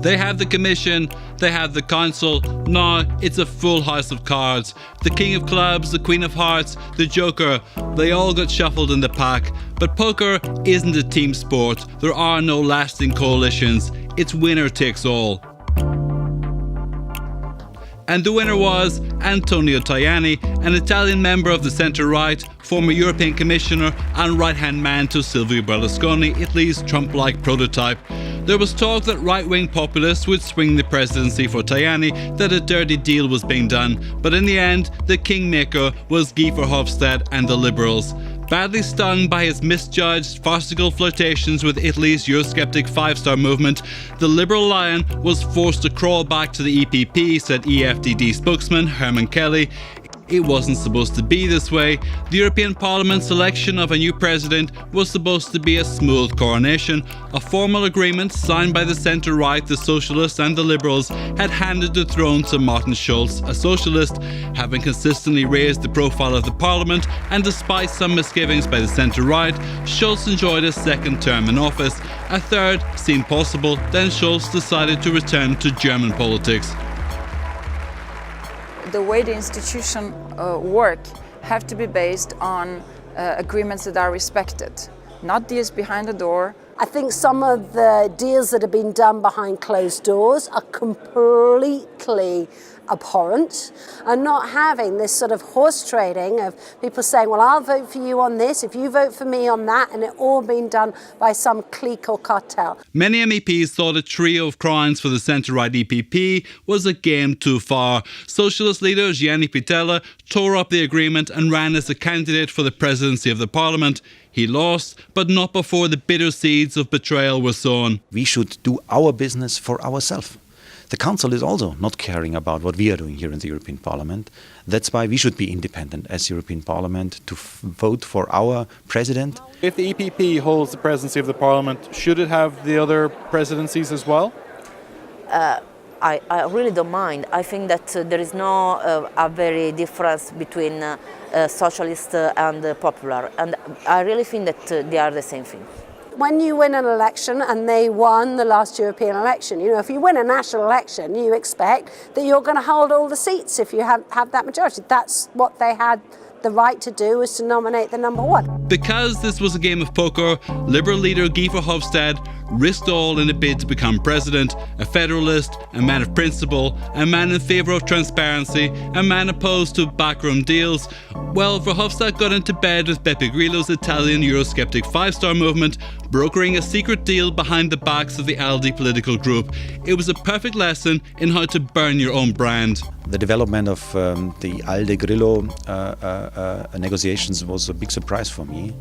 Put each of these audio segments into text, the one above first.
They have the Commission, they have the Council. Now it's a full house of cards. The King of Clubs, the Queen of Hearts, the Joker, they all got shuffled in the pack. But poker isn't a team sport. There are no lasting coalitions. It's winner takes all. And the winner was Antonio Tajani, an Italian member of the centre-right, former European Commissioner and right-hand man to Silvio Berlusconi, Italy's Trump-like prototype. There was talk that right-wing populists would swing the presidency for Tajani, that a dirty deal was being done, but in the end, the kingmaker was Guy Verhofstadt and the Liberals. Badly stung by his misjudged, farcical flirtations with Italy's Eurosceptic five-star movement, the Liberal lion was forced to crawl back to the EPP, said EFDD spokesman Herman Kelly. It wasn't supposed to be this way. The European Parliament's election of a new president was supposed to be a smooth coronation. A formal agreement signed by the centre-right, the Socialists and the Liberals had handed the throne to Martin Schulz, a socialist. Having consistently raised the profile of the Parliament, and despite some misgivings by the centre-right, Schulz enjoyed a second term in office. A third seemed possible, then Schulz decided to return to German politics. The way the institutions work have to be based on agreements that are respected, not deals behind the door. I think some of the deals that have been done behind closed doors are completely abhorrent, and not having this sort of horse trading of people saying, well, I'll vote for you on this if you vote for me on that, and it all being done by some clique or cartel. Many MEPs thought a trio of crowns for the centre-right EPP was a game too far. Socialist leader Gianni Pittella tore up the agreement and ran as a candidate for the presidency of the Parliament. He lost, but not before the bitter seeds of betrayal were sown. We should do our business for ourselves. The Council is also not caring about what we are doing here in the European Parliament. That's why we should be independent as European Parliament to vote for our president. If the EPP holds the presidency of the Parliament, should it have the other presidencies as well? I really don't mind. I think that there is no a very difference between socialist and popular, and I really think that they are the same thing. When you win an election, and they won the last European election, you know, if you win a national election, you expect that you're going to hold all the seats if you have that majority. That's what they had the right to do, was to nominate the number one. Because this was a game of poker, Liberal leader Guy Verhofstadt risked all in a bid to become president, a federalist, a man of principle, a man in favour of transparency, a man opposed to backroom deals. Well, Verhofstadt got into bed with Beppe Grillo's Italian Eurosceptic five-star movement, brokering a secret deal behind the backs of the ALDE political group. It was a perfect lesson in how to burn your own brand. The development of the ALDE-Grillo negotiations was a big surprise for me.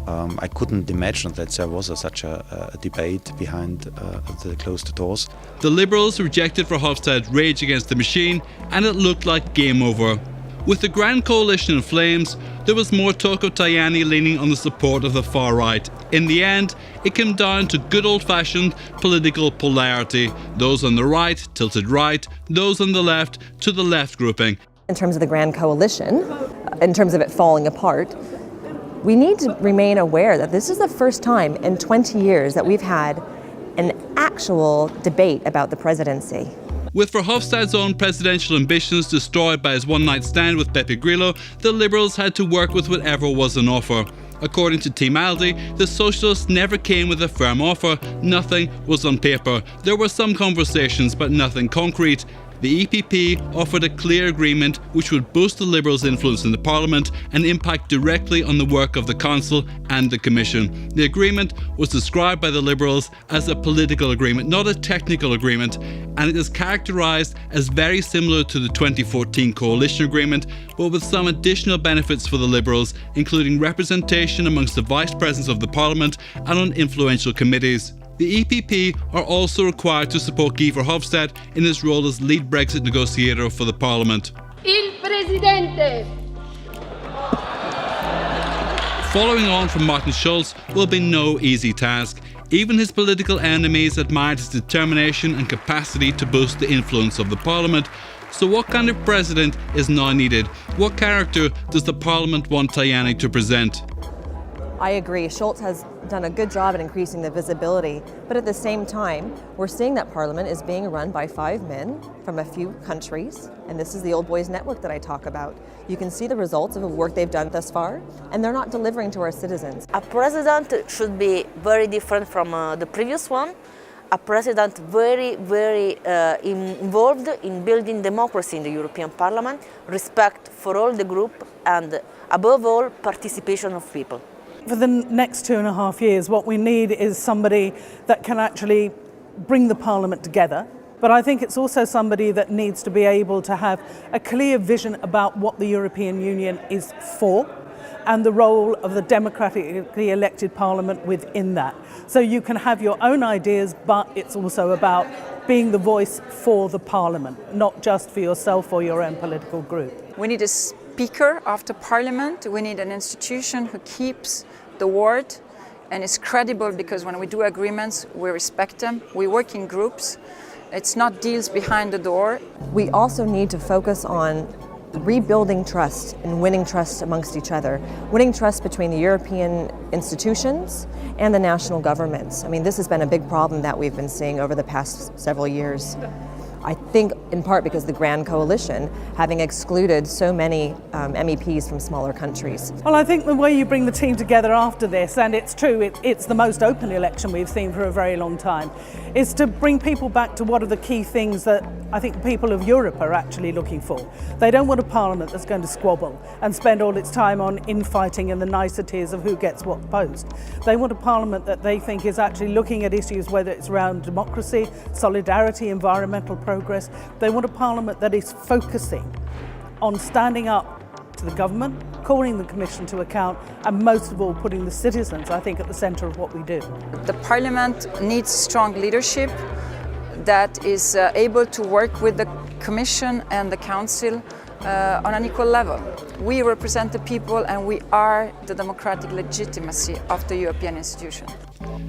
I couldn't imagine that there was such a debate behind the closed doors. The Liberals rejected Verhofstadt's rage against the machine, and it looked like game over. With the Grand Coalition in flames, there was more talk of Tajani leaning on the support of the far right. In the end, it came down to good old-fashioned political polarity. Those on the right tilted right, those on the left to the left grouping. In terms of the Grand Coalition, in terms of it falling apart, we need to remain aware that this is the first time in 20 years that we've had an actual debate about the presidency. With Verhofstadt's own presidential ambitions destroyed by his one-night stand with Beppe Grillo, the Liberals had to work with whatever was on offer. According to Team ALDE, the Socialists never came with a firm offer. Nothing was on paper. There were some conversations, but nothing concrete. The EPP offered a clear agreement which would boost the Liberals' influence in the Parliament and impact directly on the work of the Council and the Commission. The agreement was described by the Liberals as a political agreement, not a technical agreement, and it is characterised as very similar to the 2014 coalition agreement, but with some additional benefits for the Liberals, including representation amongst the vice presidents of the Parliament and on influential committees. The EPP are also required to support Guy Verhofstadt in his role as lead Brexit negotiator for the Parliament. Il Presidente! Following on from Martin Schulz will be no easy task. Even his political enemies admired his determination and capacity to boost the influence of the Parliament. So what kind of president is now needed? What character does the Parliament want Tajani to present? I agree. Schulz has done a good job at increasing the visibility, but at the same time, we're seeing that Parliament is being run by 5 men from a few countries, and this is the old boys network that I talk about. You can see the results of the work they've done thus far, and they're not delivering to our citizens. A president should be very different from the previous one. A president very involved in building democracy in the European Parliament, respect for all the group, and above all, participation of people. For the next 2.5 years, what we need is somebody that can actually bring the Parliament together. But I think it's also somebody that needs to be able to have a clear vision about what the European Union is for and the role of the democratically elected Parliament within that. So you can have your own ideas, but it's also about being the voice for the Parliament, not just for yourself or your own political group. We need a speaker after Parliament. We need an institution who keeps the word and is credible, because when we do agreements, we respect them. We work in groups. It's not deals behind the door. We also need to focus on rebuilding trust and winning trust amongst each other, winning trust between the European institutions and the national governments. I mean, this has been a big problem that we've been seeing over the past several years. I think in part because the Grand Coalition, having excluded so many MEPs from smaller countries. Well, I think the way you bring the team together after this, and it's true, it's the most open election we've seen for a very long time, is to bring people back to what are the key things that I think people of Europe are actually looking for. They don't want a parliament that's going to squabble and spend all its time on infighting and the niceties of who gets what post. They want a parliament that they think is actually looking at issues, whether it's around democracy, solidarity, environmental progress. They want a parliament that is focusing on standing up to the government, calling the Commission to account, and most of all putting the citizens, I think, at the centre of what we do. The Parliament needs strong leadership that is able to work with the Commission and the Council on an equal level. We represent the people, and we are the democratic legitimacy of the European institution.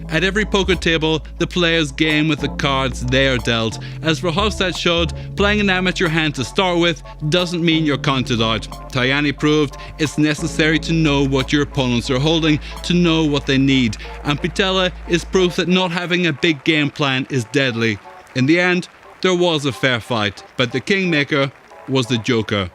At every poker table, the players game with the cards they are dealt. As Verhofstadt showed, playing an amateur hand to start with doesn't mean you're counted out. Tajani proved it's necessary to know what your opponents are holding, to know what they need. And Pitella is proof that not having a big game plan is deadly. In the end, there was a fair fight, but the kingmaker was the joker.